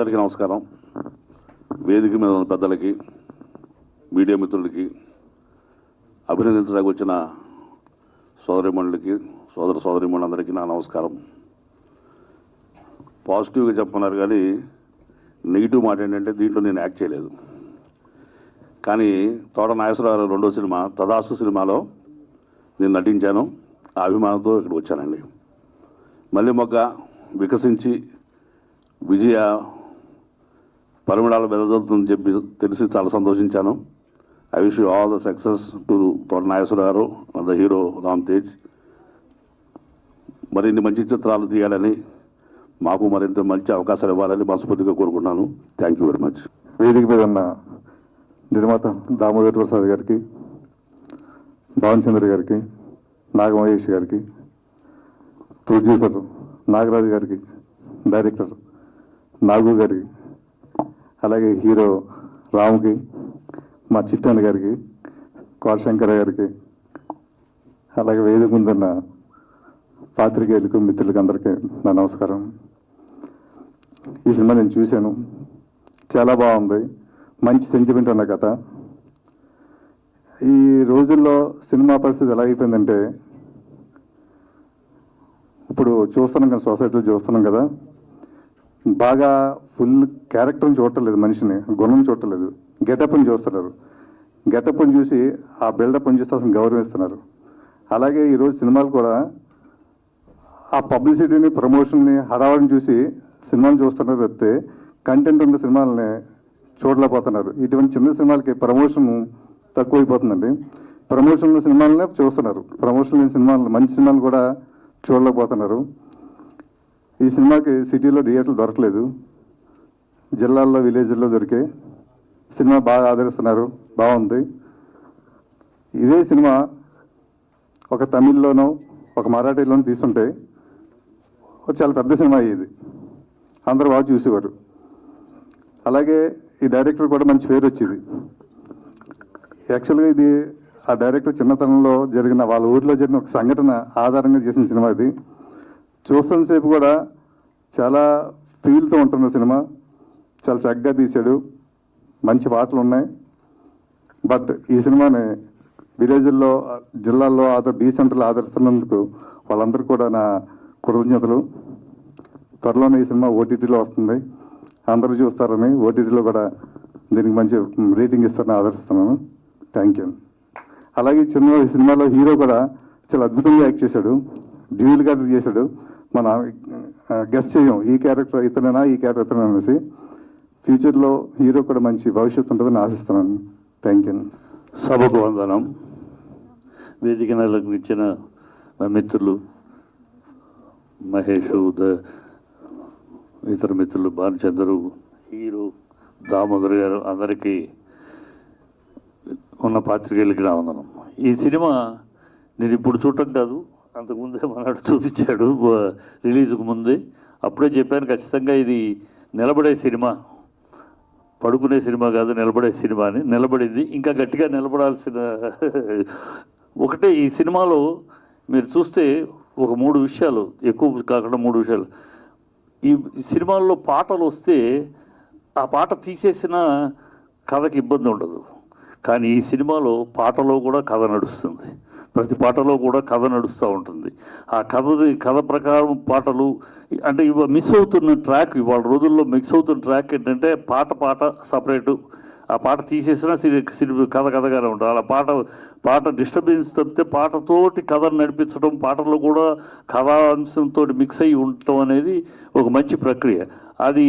అందరికీ నమస్కారం. వేదిక మీద ఉన్న పెద్దలకి, మీడియా మిత్రులకి, అభినందించడానికి వచ్చిన సోదరిమణులకి, సోదరిమణులందరికీ నా నమస్కారం. పాజిటివ్గా చెప్పన్నారు కానీ నెగిటివ్ మాట ఏంటంటే దీంట్లో నేను యాక్ట్ చేయలేదు. కానీ తోట నాగేశ్వరరావు రెండో సినిమా తదాసు సినిమాలో నేను నటించాను. ఆ అభిమానంతో ఇక్కడికి వచ్చానండి. మళ్ళీ మొగ్గ వికసించి విజయ పరిమళాలు వెదజల్లుతుందని చెప్పి తెలిసి చాలా సంతోషించాను. I wish you all the success to తోట నాగేశ్వర గారు, ద హీరో రామ్ తేజ్. మరిన్ని మంచి చిత్రాలు తీయాలని, మాకు మరింత మంచి అవకాశాలు ఇవ్వాలని మనస్ఫూర్తిగా కోరుకుంటున్నాను. Thank you very much. వేదిక మీద ఉన్న నిర్మాత దామోదర్ ప్రసాద్ గారికి, భావన్ చంద్ర గారికి, నాగమహేష్ గారికి, ప్రొడ్యూసర్ నాగరాజు గారికి, డైరెక్టర్ నాగు గారికి, అలాగే హీరో రాముకి, మా చిట్టన్న గారికి, కోటశంకర గారికి, అలాగే వేదిక ముందున్న పాత్రికేయులకు, మిత్రులకు అందరికీ నా నమస్కారం. ఈ సినిమా నేను చూశాను, చాలా బాగుంది. మంచి సెంటిమెంట్ ఉన్న కథ. ఈ రోజుల్లో సినిమా పరిస్థితి ఎలా అయిపోయిందంటే, ఇప్పుడు చూస్తున్నాం కదా, సొసైటీలో చూస్తున్నాం కదా, బాగా ఫుల్ క్యారెక్టర్ని చూడటలేదు, మనిషిని గుణం చూడటలేదు, గెటప్ని చూస్తున్నారు. గెటప్ని చూసి ఆ బిల్డప్ని చూసి అసలు గౌరవిస్తున్నారు. అలాగే ఈరోజు సినిమాలు కూడా ఆ పబ్లిసిటీని, ప్రమోషన్ని, హడావడిని చూసి సినిమాలు చూస్తున్నారు తప్పితే కంటెంట్ ఉన్న సినిమాలని చూడలేకపోతున్నారు. ఇటువంటి చిన్న సినిమాలకి ప్రమోషన్ తక్కువైపోతుందండి. ప్రమోషన్ ఉన్న సినిమాలనే చూస్తున్నారు, ప్రమోషన్ లేని సినిమాలు, మంచి సినిమాలు కూడా చూడలేకపోతున్నారు. ఈ సినిమాకి సిటీలో థియేటర్లు దొరకలేదు, జిల్లాల్లో, విలేజ్ల్లో దొరికే. సినిమా బాగా ఆదరిస్తున్నారు, బాగుంది. ఇదే సినిమా ఒక తమిళ్లోనో ఒక మరాఠీలోనో తీసుంటే చాలా పెద్ద సినిమా అయ్యేది, అందరూ బాగా చూసేవారు. అలాగే ఈ డైరెక్టర్ కూడా మంచి పేరు వచ్చేది. యాక్చువల్గా ఇది ఆ డైరెక్టర్ చిన్నతనంలో జరిగిన, వాళ్ళ ఊరిలో జరిగిన ఒక సంఘటన ఆధారంగా చేసిన సినిమా ఇది. చూస్తున్న సేపు కూడా చాలా ఫీల్తో ఉంటున్న సినిమా. చాలా చక్కగా తీశాడు, మంచి పాటలు ఉన్నాయి. బట్ ఈ సినిమాని విలేజ్ల్లో, జిల్లాల్లో, బీ సెంటర్లో ఆదరిస్తున్నందుకు వాళ్ళందరూ కూడా నా కృతజ్ఞతలు. త్వరలోనే ఈ సినిమా ఓటీటీలో వస్తుంది, అందరూ చూస్తారని, ఓటీటీలో కూడా దీనికి మంచి రేటింగ్ ఇస్తారని ఆదరిస్తున్నాను. Thank you. అలాగే ఈ సినిమాలో హీరో కూడా చాలా అద్భుతంగా యాక్ట్ చేశాడు, డ్యూయల్ క్యారెక్టర్ చేశాడు. మన గెస్ట్ చేయం ఈ క్యారెక్టర్ ఇతనేనా, ఈ క్యారెక్టర్ ఇతనే అనేసి. ఫ్యూచర్లో హీరో కూడా మంచి భవిష్యత్తు ఉంటుందని ఆశిస్తున్నాను. Thank you. సభకు వందనం. వేదిక నెలకు ఇచ్చిన నా మిత్రులు మహేష్, ఇతర మిత్రులు భానుచంద్రు, హీరో దామోదర్ గారు, అందరికీ ఉన్న పాత్రికేయులకి నా వందనం. ఈ సినిమా నేను ఇప్పుడు చూడటం కాదు, అంతకుముందే మనడు చూపించాడు రిలీజ్కు ముందే. అప్పుడే చెప్పాను, ఖచ్చితంగా ఇది నిలబడే సినిమా, పడుకునే సినిమా కాదు, నిలబడే సినిమా అని. నిలబడింది, ఇంకా గట్టిగా నిలబడాల్సిన ఒకటే. ఈ సినిమాలో మీరు చూస్తే ఒక 3 విషయాలు, ఎక్కువ కాకుండా 3 విషయాలు. ఈ సినిమాల్లో పాటలు వస్తే ఆ పాట తీసేసిన కథకి ఇబ్బంది ఉండదు. కానీ ఈ సినిమాలో పాటలో కూడా కథ నడుస్తుంది, ప్రతి పాటలో కూడా కథ నడుస్తూ ఉంటుంది. ఆ కథ ప్రకారం పాటలు అంటే మిస్ అవుతున్న ట్రాక్, ఇవాళ రోజుల్లో మిస్ అవుతున్న ట్రాక్ ఏంటంటే పాట సపరేటు, ఆ పాట తీసేసినా కథగానే ఉంటుంది. అలా పాట డిస్టర్బెన్స్ తప్పితే పాటతోటి కథను నడిపించడం, పాటలో కూడా కథాంశంతో మిక్స్ అయ్యి ఉండటం అనేది ఒక మంచి ప్రక్రియ. అది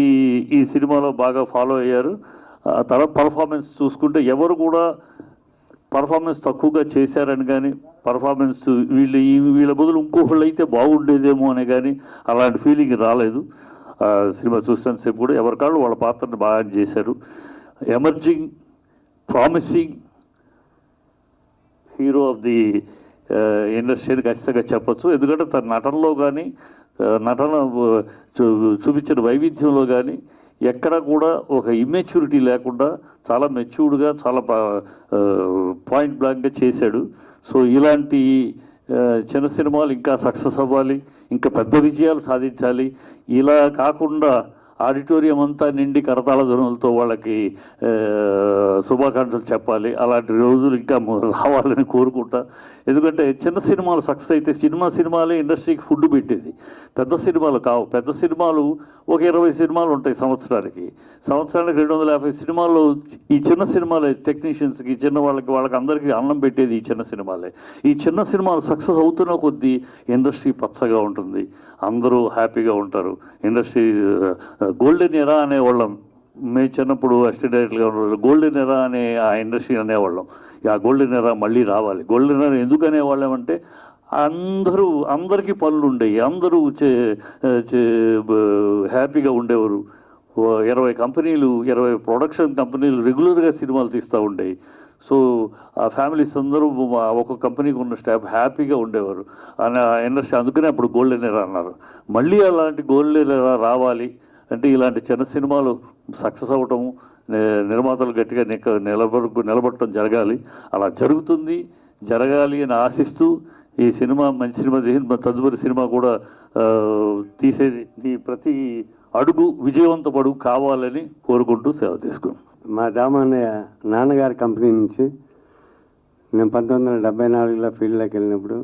ఈ సినిమాలో బాగా ఫాలో అయ్యారు. తర్వాత పర్ఫార్మెన్స్ చూసుకుంటే ఎవరు కూడా పర్ఫార్మెన్స్ తక్కువగా చేశారని కానీ, పర్ఫార్మెన్స్ వీళ్ళ బదులు ఇంకొకళ్ళు అయితే బాగుండేదేమో అని కానీ అలాంటి ఫీలింగ్ రాలేదు. సినిమా చూసినంతసేపు కూడా ఎవరికాళ్ళు వాళ్ళ పాత్రను బాగా చేశారు. Emerging, promising hero of the industry ఖచ్చితంగా చెప్పచ్చు. ఎందుకంటే తన నటనలో కానీ, నటన చూపించిన వైవిధ్యంలో కానీ ఎక్కడ కూడా ఒక ఇమ్మెచ్యూరిటీ లేకుండా చాలా మెచ్యూర్డ్గా, చాలా పాయింట్ బ్లాంక్గా చేశాడు. సో ఇలాంటి చిన్న సినిమాలు ఇంకా సక్సెస్ అవ్వాలి, ఇంకా పెద్ద విజయాలు సాధించాలి. ఇలా కాకుండా ఆడిటోరియం అంతా నిండి కరతాళ ధ్వనులతో వాళ్ళకి శుభాకాంక్షలు చెప్పాలి. అలాంటి రోజులు ఇంకా రావాలని కోరుకుంటా. ఎందుకంటే చిన్న సినిమాలు సక్సెస్ అయితే సినిమాలే ఇండస్ట్రీకి ఫుడ్ పెట్టేది. పెద్ద సినిమాలు కావు. పెద్ద సినిమాలు ఒక 20 సినిమాలు ఉంటాయి సంవత్సరానికి 250 సినిమాల్లో ఈ చిన్న సినిమాలే టెక్నీషియన్స్కి చిన్న వాళ్ళకి అందరికీ అన్నం పెట్టేది ఈ చిన్న సినిమాలే. ఈ చిన్న సినిమాలు సక్సెస్ అవుతున్న కొద్దీ ఇండస్ట్రీ పచ్చగా ఉంటుంది, అందరూ హ్యాపీగా ఉంటారు. Industry golden era అనేవాళ్ళం. మేము చిన్నప్పుడు అసిస్టెంట్ డైరెక్టర్గా ఉన్న గోల్డెన్ ఎరా అనే ఆ ఇండస్ట్రీ అనేవాళ్ళం. ఆ గోల్డెన్ ఎరా మళ్ళీ రావాలి. గోల్డెన్ ఎరా ఎందుకు అనేవాళ్ళం అంటే అందరికీ పనులు ఉండేవి, అందరూ హ్యాపీగా ఉండేవారు. 20 కంపెనీలు 20 ప్రొడక్షన్ కంపెనీలు రెగ్యులర్గా సినిమాలు తీస్తూ ఉండేవి. సో ఆ ఫ్యామిలీస్ అందరూ ఒక కంపెనీకి ఉన్న స్టాఫ్ హ్యాపీగా ఉండేవారు అని ఇండస్ట్రీ. అందుకనే అప్పుడు గోల్డెన్ ఎరా అన్నారు. మళ్ళీ అలాంటి గోల్డెన్ ఎరా రావాలి అంటే ఇలాంటి చిన్న సినిమాలు సక్సెస్ అవ్వటము, నిర్మాతలు గట్టిగా నిలబడటం జరగాలి. అలా జరుగుతుంది, జరగాలి అని ఆశిస్తూ ఈ సినిమా మంచి సినిమా తదుపరి సినిమా కూడా తీసేది నీ ప్రతి అడుగు విజయవంతపడు కావాలని కోరుకుంటూ సేవ తీసుకున్నాం. మా దామన్నయ్య నాన్నగారి కంపెనీ నుంచి నేను 1974లో ఫీల్డ్లోకి వెళ్ళినప్పుడు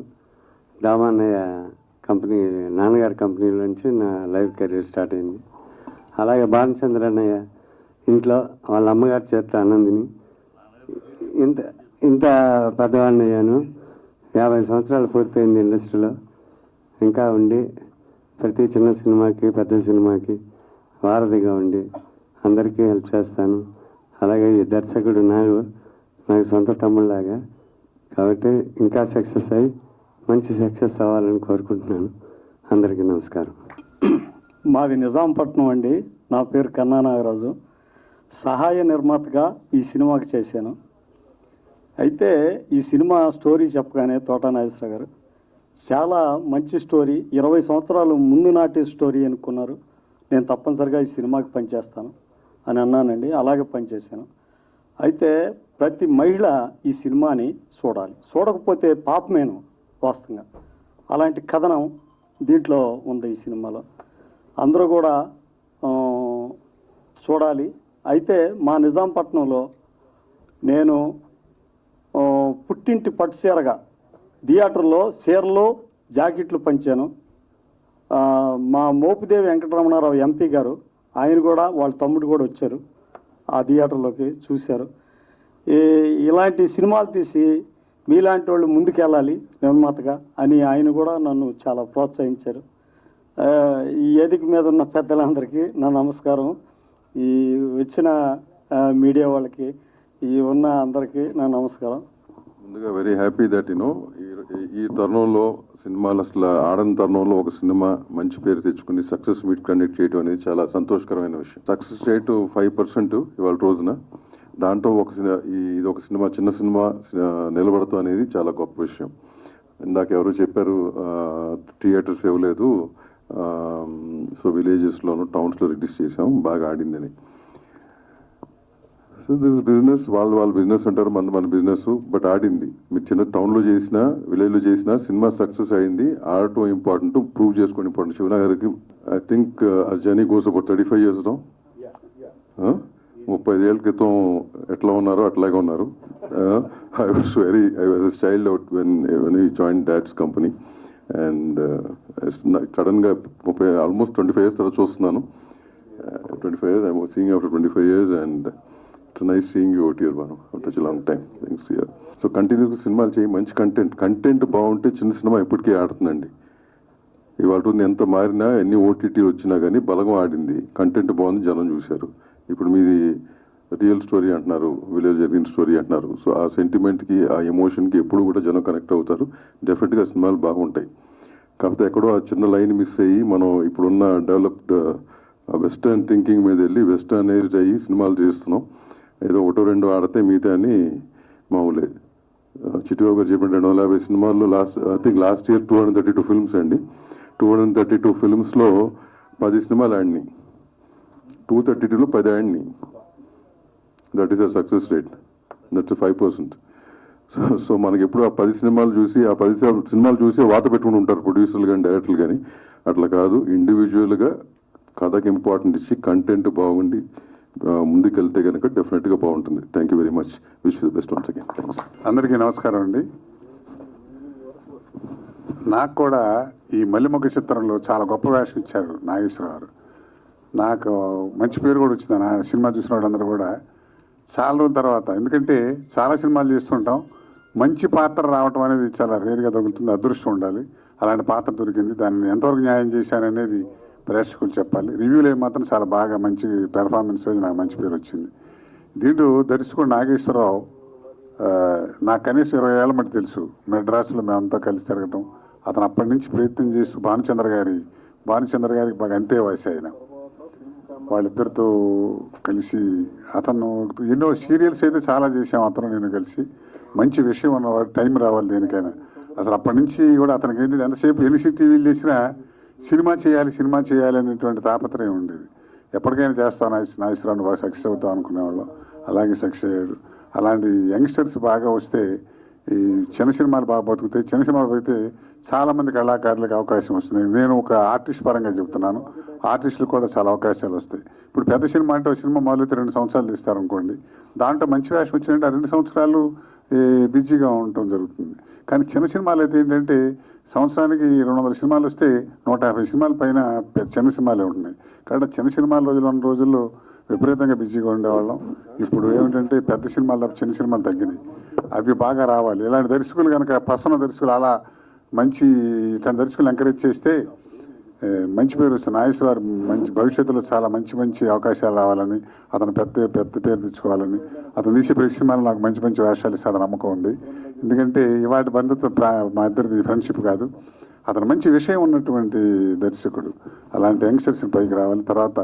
దామన్నయ్య కంపెనీ నాన్నగారి కంపెనీ నుంచి నా లైఫ్ కెరీర్ స్టార్ట్ అయింది. అలాగే భానుచంద్ర అన్నయ్య ఇంట్లో వాళ్ళ అమ్మగారి చేత అన్నందిని ఇంత పెద్దవాడిని అయ్యాను. 50 సంవత్సరాలు పూర్తయింది ఇండస్ట్రీలో. ఇంకా ఉండి ప్రతి చిన్న సినిమాకి పెద్ద సినిమాకి వారధిగా ఉండి అందరికీ హెల్ప్ చేస్తాను. అలాగే ఈ దర్శకుడు నాకు సొంత తమ్ముళ్ళలాగా. కాబట్టి ఇంకా సక్సెస్ అయ్యి మంచి సక్సెస్ అవ్వాలని కోరుకుంటున్నాను. అందరికీ నమస్కారం. మాది నిజాంపట్నం అండి. నా పేరు కన్నా నాగరాజు. సహాయ నిర్మాతగా ఈ సినిమాకి చేశాను. అయితే ఈ సినిమా స్టోరీ చెప్పగానే తోట నాగేశ్వర గారు చాలా మంచి స్టోరీ, 20 సంవత్సరాలు ముందు నాటి స్టోరీ అనుకున్నారు. నేను తప్పనిసరిగా ఈ సినిమాకి పనిచేస్తాను అని అన్నానండి. అలాగే పనిచేశాను. అయితే ప్రతి మహిళ ఈ సినిమాని చూడాలి, చూడకపోతే పాపమేను వాస్తవంగా. అలాంటి కథనం దీంట్లో ఉంది ఈ సినిమాలో. అందరూ కూడా చూడాలి. అయితే మా నిజాంపట్నంలో నేను పుట్టింటి పట్టుచీరగా థియేటర్లో చీరలు జాకెట్లు పంచాను. మా మోపిదేవి వెంకటరమణారావు ఎంపీ గారు, ఆయన కూడా వాళ్ళ తమ్ముడు కూడా వచ్చారు ఆ థియేటర్లోకి, చూశారు. ఇలాంటి సినిమాలు తీసి మీలాంటి వాళ్ళు ముందుకెళ్ళాలి నిర్మాతగా అని ఆయన కూడా నన్ను చాలా ప్రోత్సహించారు. ఈ వేదిక మీద ఉన్న పెద్దలందరికీ నా నమస్కారం. ఈ వచ్చిన మీడియా వాళ్ళకి, ఈ ఉన్న అందరికీ నా నమస్కారం. ముందుగా వెరీ హ్యాపీ దట్ ఈ తరుణంలో సినిమాలు అసలు ఆడని తరుణంలో ఒక సినిమా మంచి పేరు తెచ్చుకుని సక్సెస్ మీట్ కండక్ట్ చేయడం అనేది చాలా సంతోషకరమైన విషయం. సక్సెస్ రేటు 5% ఇవాళ రోజున. దాంట్లో ఇది ఒక సినిమా, చిన్న సినిమా నిలబడతాం అనేది చాలా గొప్ప విషయం. ఇందాక ఎవరు చెప్పారు థియేటర్స్ ఇవ్వలేదు, సో విలేజెస్లోను టౌన్స్లో రిలీజ్ చేసాం, బాగా ఆడిందని. సో దిస్ బిజినెస్, వాళ్ళ బిజినెస్ అంటారు, మన బిజినెస్. బట్ ఆడింది. మీరు చిన్న టౌన్లో చేసినా విలేజ్లో చేసినా సినిమా సక్సెస్ అయింది. ఆడటం ఇంపార్టెంట్, ప్రూవ్ చేసుకోవడం ఇంపార్టెంట్. శివనా గారికి I think journey goes about 35 years no. 35 ఏళ్ళ క్రితం ఎట్లా ఉన్నారో అట్లాగే ఉన్నారు. I was a child out when you join dad's company. And సడన్గా ఆల్మోస్ట్ 25 years తర్వాత చూస్తున్నాను. 25 years, I'm seeing after 25 years, and it's nice seeing you out here, Banu, after such a long time. Thanks, yeah. So కంటిన్యూస్గా సినిమాలు చేయి, మంచి content బాగుంటే చిన్న cinema ఎప్పటికీ ఆడుతుందండి. ఇవాళ ఎంత మారినా, ఎన్ని ఓటీటీలు వచ్చినా కానీ బలంగా ఆడింది. కంటెంట్ బాగుంది, జనం చూశారు. ఇప్పుడు మీది రియల్ స్టోరీ అంటున్నారు, విలేజ్ జరిగిన స్టోరీ అంటున్నారు. సో ఆ సెంటిమెంట్కి, ఆ ఎమోషన్కి ఎప్పుడు కూడా జనం కనెక్ట్ అవుతారు. డెఫినెట్గా సినిమాలు బాగుంటాయి. కాకపోతే ఎక్కడో ఆ చిన్న లైన్ మిస్ అయ్యి మనం ఇప్పుడున్న డెవలప్డ్ వెస్టర్న్ థింకింగ్ మీద వెళ్ళి వెస్టర్నైజ్డ్ అయ్యి సినిమాలు చేస్తున్నాం. ఏదో ఒకటో రెండో ఆడితే మిగతా అని మామూలే. చిట్టిబాబు గారు చెప్పిన 250 సినిమాల్లో లాస్ట్ ఇయర్ 232 ఫిల్మ్స్ అండి. 232 ఫిల్మ్స్లో 10 సినిమాలు ఆడినాయి. 232లో 10 ఆడినాయి. That is a success rate. That's 5%. So మనకి ఎప్పుడు ఆ 10 సినిమాలు చూసి, ఆ 10 సినిమాలు చూసి వాత పెట్టుకుని ఉంటారు ప్రొడ్యూసర్లు కానీ డైరెక్టర్లు కానీ. అట్లా కాదు, ఇండివిజువల్గా కథకి ఇంపార్టెంట్ ఇచ్చి కంటెంట్ బాగుండి ముందుకెళ్తే కనుక డెఫినెట్గా బాగుంటుంది. Thank you very much. Wish you the best once again. Thanks. అందరికీ నమస్కారం అండి. నాకు కూడా ఈ మల్లిమొగ్గ చిత్రంలో చాలా గొప్ప వేషం ఇచ్చారు నాగేశ్వరరావు గారు. నాకు మంచి పేరు కూడా వచ్చింది నా సినిమా చూసిన వాళ్ళందరూ కూడా చాలా రోజుల తర్వాత. ఎందుకంటే చాలా సినిమాలు చేస్తుంటాం, మంచి పాత్ర రావటం అనేది చాలా రేరుగా తగులుతుంది, అదృష్టం ఉండాలి. అలాంటి పాత్ర దొరికింది. దాన్ని ఎంతవరకు న్యాయం చేశాననేది ప్రేక్షకులు చెప్పాలి. రివ్యూలు మాత్రం చాలా బాగా మంచి పెర్ఫార్మెన్స్ నాకు మంచి పేరు వచ్చింది. దీంట్లో దర్శకుడు నాగేశ్వరరావు నాకు కనీసం 20 ఏళ్ళ మట్టి తెలుసు. మెడ్రాస్లో మేమంతా కలిసి తిరగటం. అతను అప్పటి నుంచి ప్రయత్నం చేస్తూ భానుచంద్ర గారికి బాగా అంతే వయసు ఆయన. వాళ్ళిద్దరితో కలిసి అతను ఎన్నో సీరియల్స్ అయితే చాలా చేసాం అతను నేను కలిసి. మంచి విషయం ఉన్నవాడు, టైం రావాలి దేనికైనా. అసలు అప్పటి నుంచి కూడా అతనికి ఏంటంటే ఎంతసేపు ఎన్సీ టీవీలు చేసినా సినిమా చేయాలి అనేటువంటి తాపత్రయం ఉండేది. ఎప్పటికైనా చేస్తాను నాగేశ్వరరావు బాగా సక్సెస్ అవుతాం అనుకునేవాళ్ళం. అలాగే సక్సెస్ అయ్యాడు. అలాంటి యంగ్స్టర్స్ బాగా వస్తే ఈ చిన్న సినిమాలు బాగా బతుకుతాయి. చిన్న సినిమాలు అయితే చాలామంది కళాకారులకు అవకాశం వస్తున్నాయి. నేను ఒక ఆర్టిస్ట్ పరంగా చెబుతున్నాను, ఆర్టిస్టులకు కూడా చాలా అవకాశాలు వస్తాయి. ఇప్పుడు పెద్ద సినిమా అంటే ఒక సినిమా మొదలైతే 2 సంవత్సరాలు తీస్తారనుకోండి, దాంట్లో మంచి వేషం వచ్చినట్టు ఆ 2 సంవత్సరాలు బిజీగా ఉండటం జరుగుతుంది. కానీ చిన్న సినిమాలు అయితే ఏంటంటే సంవత్సరానికి 200 సినిమాలు వస్తే 150 సినిమాల పైన చిన్న సినిమాలే ఉంటున్నాయి. కాబట్టి చిన్న సినిమాల ఉన్న రోజుల్లో విపరీతంగా బిజీగా ఉండేవాళ్ళం. ఇప్పుడు ఏమిటంటే పెద్ద సినిమాలు తప్ప చిన్న సినిమాలు తగ్గినాయి. అవి బాగా రావాలి. ఇలాంటి దర్శకులు కనుక పర్సనల్ దర్శకులు అలా మంచి ఇట్లాంటి దర్శకులు ఎంకరేజ్ చేస్తే మంచి పేరు వస్తుంది. నాగేశ్వర మంచి భవిష్యత్తులో చాలా మంచి అవకాశాలు రావాలని, అతను పెద్ద పేరు తెచ్చుకోవాలని, అతను తీసే ప్రతి సినిమాలో నాకు మంచి వేషాలు ఇస్తాడని నమ్మకం ఉంది. ఎందుకంటే ఇవాటి బంధుత్వం మా ఇద్దరిది ఫ్రెండ్షిప్ కాదు. అతను మంచి విషయం ఉన్నటువంటి దర్శకుడు. అలాంటి యంగ్స్టర్స్ని పైకి రావాలి. తర్వాత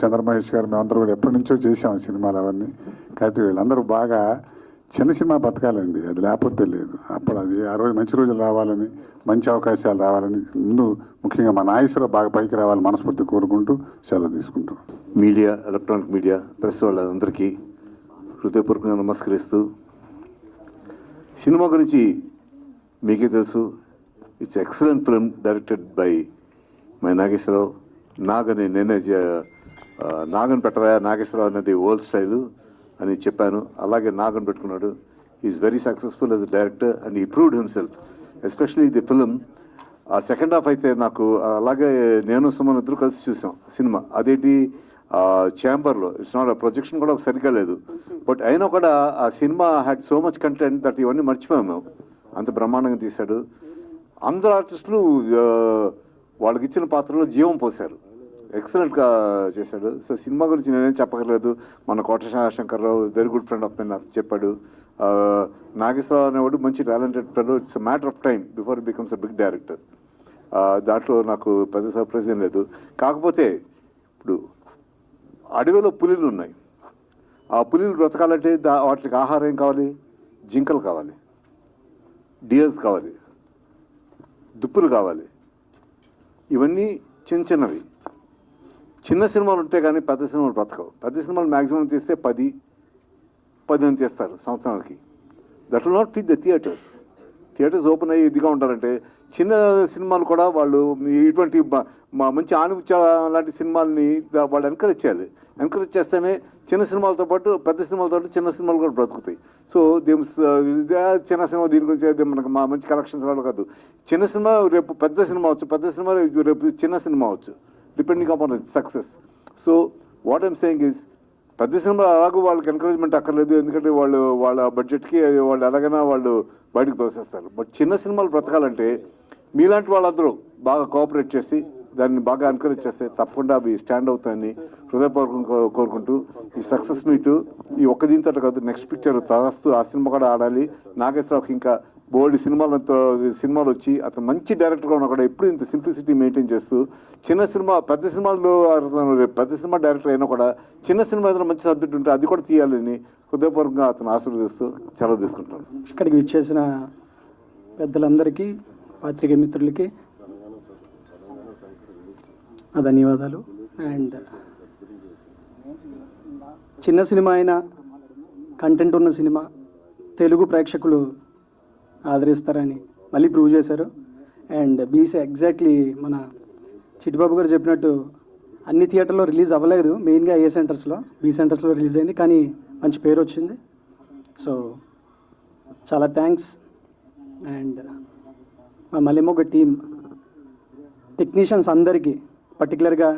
చంద్రమహేష్ గారు మేమందరూ కూడా ఎప్పటి నుంచో చేసాం సినిమాలు అవన్నీ. కాబట్టి వీళ్ళందరూ బాగా చిన్న సినిమా బతకాలండి, అది లేకపోతే లేదు. అప్పుడు అది ఆ రోజు మంచి రోజులు రావాలని, మంచి అవకాశాలు రావాలని ముందు ముఖ్యంగా మా నాగేశ్వరరావు బాగా పైకి రావాలని మనస్ఫూర్తి కోరుకుంటూ సెలవు తీసుకుంటాం. మీడియా, ఎలక్ట్రానిక్ మీడియా, ప్రెస్ వాళ్ళందరికీ హృదయపూర్వకంగా నమస్కరిస్తూ, సినిమా గురించి మీకే తెలుసు. It's excellent film directed by my Nageswara Rao. నేనే నాగన్ పెట్టరా నాగేశ్వరరావు అనేది ఓల్డ్ స్టైలు అని చెప్పాను. అలాగే నాగన్ పెట్టుకున్నాడు. Is very successful as a director and he proved himself, especially the film. ఆ సెకండ్ హాఫ్ అయితే నాకు అలాగే నేను సుమన్ ఇద్దరు కలిసి చూసాం సినిమా. అదేంటి ఛాంబర్లో, ఇట్స్ నాట్ ప్రొజెక్షన్ కూడా సరిగ్గా లేదు. బట్ అయినా కూడా ఆ cinema had so much content that ఇవన్నీ మర్చిపోయాము మేము. అంత బ్రహ్మాండంగా తీశాడు. అందరు ఆర్టిస్టులు వాళ్ళకి ఇచ్చిన పాత్రలో జీవం పోశారు. ఎక్సలెంట్గా చేశాడు. సో సినిమా గురించి నేనేం చెప్పగలేదు. మన Kota Shankarrao very good friend of mine చెప్పాడు. నాగేశ్వరరావు అనేవాడు మంచి talented fellow. It's matter of time before it becomes a big director. దాంట్లో నాకు పెద్ద సర్ప్రైజ్ ఏం లేదు. కాకపోతే ఇప్పుడు అడవిలో పులిలు ఉన్నాయి. ఆ పులిలు బ్రతకాలంటే వాటికి ఆహారం ఏం కావాలి? జింకలు కావాలి, డియర్స్ కావాలి, దుప్పులు కావాలి. ఇవన్నీ చిన్నవి. చిన్న సినిమాలు ఉంటే కానీ పెద్ద సినిమాలు బ్రతకవు. పెద్ద సినిమాలు మ్యాక్సిమం తీస్తే 10 తీస్తారు సంవత్సరానికి. That will not feed the theatres open అయ్యి ఇదిగా ఉంటారంటే చిన్న సినిమాలు కూడా వాళ్ళు ఇటువంటి మంచి ఆణిముత్య లాంటి సినిమాలని వాళ్ళు ఎంకరేజ్ చేయాలి. ఎంకరేజ్ చేస్తేనే చిన్న సినిమాలతో పాటు పెద్ద సినిమాలతో పాటు చిన్న సినిమాలు కూడా బ్రతుకుతాయి. సో చిన్న సినిమా దీని గురించి మనకు మంచి కలెక్షన్స్ రావడం కాదు. చిన్న సినిమా రేపు పెద్ద సినిమా అవచ్చు, పెద్ద సినిమా రేపు చిన్న సినిమా అవచ్చు, depending upon success. So what I'm saying is పెద్ద సినిమా అలాగూ వాళ్ళకి ఎంకరేజ్మెంట్ అక్కర్లేదు. ఎందుకంటే వాళ్ళ బడ్జెట్కి వాళ్ళు ఎలాగైనా వాళ్ళు బయటకు తోసేస్తారు. బట్ చిన్న సినిమాలు బ్రతకాలంటే మీలాంటి వాళ్ళందరూ బాగా కోఆపరేట్ చేసి దాన్ని బాగా ఎంకరేజ్ చేస్తే తప్పకుండా అవి స్టాండ్ అవుతాయని హృదయపూర్వకంగా కోరుకుంటూ, ఈ సక్సెస్ మీటు ఈ ఒక్క దీంతో కాదు, నెక్స్ట్ పిక్చర్ తరస్తూ ఆ సినిమా కూడా ఆడాలి. నాగేశ్వరరావుకి ఇంకా బోల్డ్ సినిమాలు వచ్చి అతను మంచి డైరెక్టర్గా ఉన్నా కూడా ఎప్పుడు ఇంత సింప్లిసిటీ మెయింటైన్ చేస్తూ పెద్ద సినిమా డైరెక్టర్ అయినా కూడా చిన్న సినిమా ఏదైనా మంచి సబ్జెక్ట్ ఉంటే అది కూడా తీయాలని హృదయపూర్వకంగా అతను ఆశీర్వదిస్తూ సెలవు తీసుకుంటాను. ఇక్కడికి విచ్చేసిన పెద్దలందరికీ, పాత్రికేయ మిత్రులకి ధన్యవాదాలు. అండ్ చిన్న సినిమా అయినా కంటెంట్ ఉన్న సినిమా తెలుగు ప్రేక్షకులు ఆదరిస్తారని మళ్ళీ ప్రూవ్ చేశారు. అండ్ బీసీ ఎగ్జాక్ట్లీ మన చిట్టిబాబు గారు చెప్పినట్టు అన్ని థియేటర్లో రిలీజ్ అవ్వలేదు, మెయిన్గా ఏ సెంటర్స్లో, బి సెంటర్స్లో రిలీజ్ అయింది, కానీ మంచి పేరు వచ్చింది. సో చాలా థ్యాంక్స్. అండ్ మా మల్లెమొగ్గ టీం టెక్నీషియన్స్ అందరికీ, పర్టికులర్గా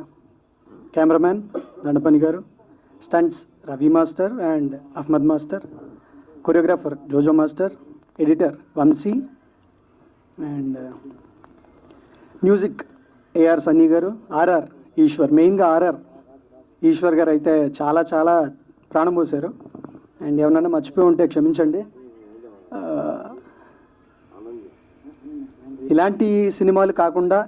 కెమెరామ్యాన్ దండపని గారు, stunts Ravi master and Ahmed master, choreographer Jojo master, editor Vamsi, and music AR Sunny గారు, ఆర్ఆర్ ఈశ్వర్, మెయిన్గా ఆర్ఆర్ ఈశ్వర్ గారు అయితే చాలా చాలా ప్రాణం పోశారు. అండ్ ఏమన్నా మర్చిపోయి ఉంటే క్షమించండి. ఇలాంటి సినిమాలు కాకుండా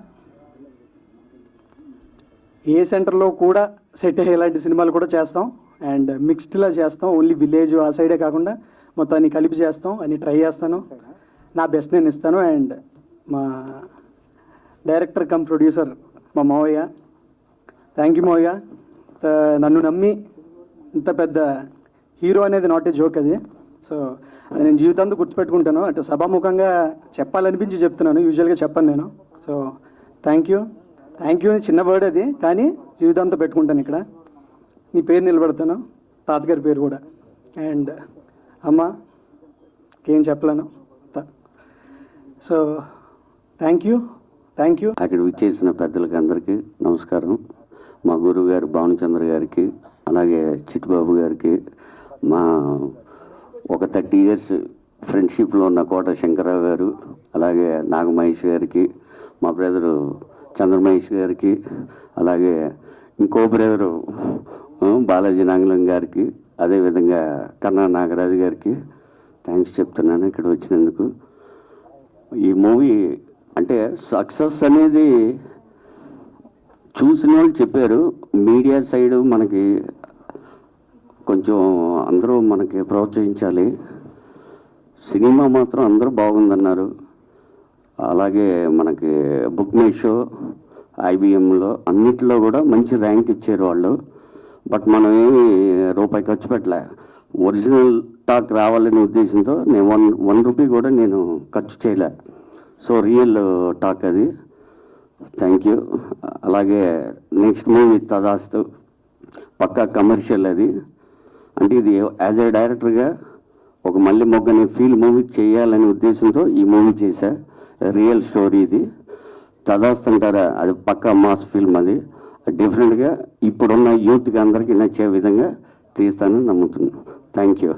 ఏ సెంటర్లో కూడా సెట్ అయ్యే ఇలాంటి సినిమాలు కూడా చేస్తాం. అండ్ మిక్స్డ్లా చేస్తాం, ఓన్లీ విలేజ్ ఆ సైడే కాకుండా మొత్తాన్ని కలిపి చేస్తాం అని ట్రై చేస్తాను. నా బెస్ట్ నేను ఇస్తాను. అండ్ మా డైరెక్టర్ కమ్ ప్రొడ్యూసర్ మా మావయ్య, థ్యాంక్ యూ మావయ్య. నన్ను నమ్మి ఇంత పెద్ద హీరో అనేది నాట్ ఏ జోక్ అది. సో అది నేను జీవితాంతం గుర్తుపెట్టుకుంటాను. అంటే సభాముఖంగా చెప్పాలనిపించి చెప్తున్నాను, యూజువల్గా చెప్పను నేను. సో థ్యాంక్ యూ అని చిన్న వర్డ్ అది, కానీ జీవితాంతం పెట్టుకుంటాను ఇక్కడ. నీ పేరు నిలబెడతాను, తాతగారి పేరు కూడా. అండ్ అమ్మ ఏం చెప్పలేను. So thank you. అక్కడ విచ్చేసిన పెద్దలకి అందరికీ నమస్కారం. మా గురువు గారు భానుచంద్ర గారికి, అలాగే చిట్టుబాబు గారికి, మా ఒక 30 years ఫ్రెండ్షిప్లో ఉన్న కోట శంకరరావు గారు, అలాగే నాగమహేష్ గారికి, మా బ్రదరు చంద్రమహేష్ గారికి, అలాగే ఇంకో బ్రదరు బాలాజీ నాగలం గారికి, అదేవిధంగా కన్నా నాగరాజు గారికి థ్యాంక్స్ చెప్తున్నాను ఇక్కడ వచ్చినందుకు. ఈ మూవీ అంటే సక్సెస్ అనేది చూసిన వాళ్ళు చెప్పారు. మీడియా సైడ్ మనకి కొంచెం అందరూ మనకి ప్రోత్సహించాలి. సినిమా మాత్రం అందరూ బాగుందన్నారు. అలాగే మనకి బుక్ మై షో, ఐబిఎంలో అన్నిట్లో కూడా మంచి ర్యాంక్ ఇచ్చారు వాళ్ళు. బట్ మనం ఏమి రూపాయి ఖర్చు పెట్టలే. ఒరిజినల్ టాక్ రావాలనే ఉద్దేశంతో నేను వన్ రూపీ కూడా నేను ఖర్చు చేయలే. సో రియల్ టాక్ అది. Thank you. అలాగే నెక్స్ట్ మూవీ తదాస్తు పక్కా కమర్షియల్ అది. అంటే ఇది యాజ్ ఏ డైరెక్టర్గా ఒక మల్లె మొగ్గని ఫీల్ మూవీ చేయాలనే ఉద్దేశంతో ఈ మూవీ చేశా. రియల్ స్టోరీ ఇది. తదాస్తు అంటారా, అది పక్కా మాస్ ఫిల్మ్. అది డిఫరెంట్గా ఇప్పుడున్న యూత్కి అందరికీ నచ్చే విధంగా తీస్తానని నమ్ముతున్నాను. Thank you.